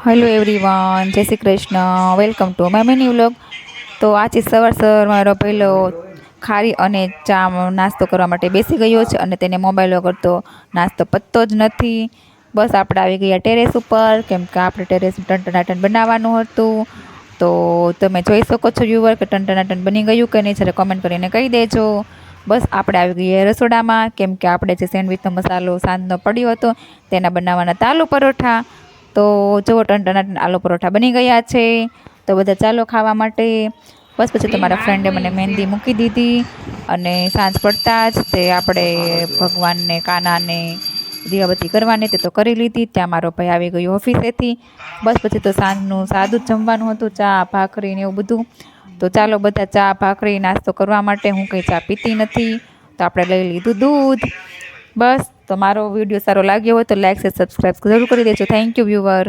Hello everyone, જય Shri Krishna. Welcome to my mini vlog. તો આજે સવાર મારો પહેલો ખારી અને ચા નાસ્તો કરવા માટે બેસી ગયો છે અને તેને મોબાઈલ વગર તો નાસ્તો પતતો જ નથી. બસ આપણે આવી ગયા ટેરેસ ઉપર, કેમ કે આપણે ટેરેસ ટંટનાટન બનાવવાનું હતું. તો તમે જોઈ શકો છો વ્યુવર કે ટંટનાટન બની ગયું કે નહીં, જ્યારે કોમેન્ટ કરીને કહી દેજો. બસ આપણે આવી ગયા રસોડામાં, કેમ કે આપણે જે સેન્ડવિચનો મસાલો સાંજનો પડ્યો હતો તેના બનાવવાના હતા આલુ પરોઠા. તો જુઓ ટંટનાટન આલુ પરોઠા બની ગયા છે. તો બધા ચાલો ખાવા માટે. બસ પછી તો મારા ફ્રેન્ડે મને મહેંદી મૂકી દીધી અને સાંજ પડતા જ તે આપણે ભગવાનને કાનાને દીવાબત્તી કરવાની તે તો કરી લીધી. ત્યાં મારો ભાઈ આવી ગયો ઓફિસેથી. બસ પછી તો સાંજનું સાદું જ જમવાનું હતું, ચા ભાખરી ને એવું બધું. તો ચાલો બધા ચા ભાખરી નાસ્તો કરવા માટે. હું કંઈ ચા પીતી નથી, તો આપણે લઈ લીધું દૂધ. બસ તો મારો વિડીયો સારો લાગ્યો હોય તો લાઈક શેર સબસ્ક્રાઈબ જરૂર કરી દેજો. Thank you viewer.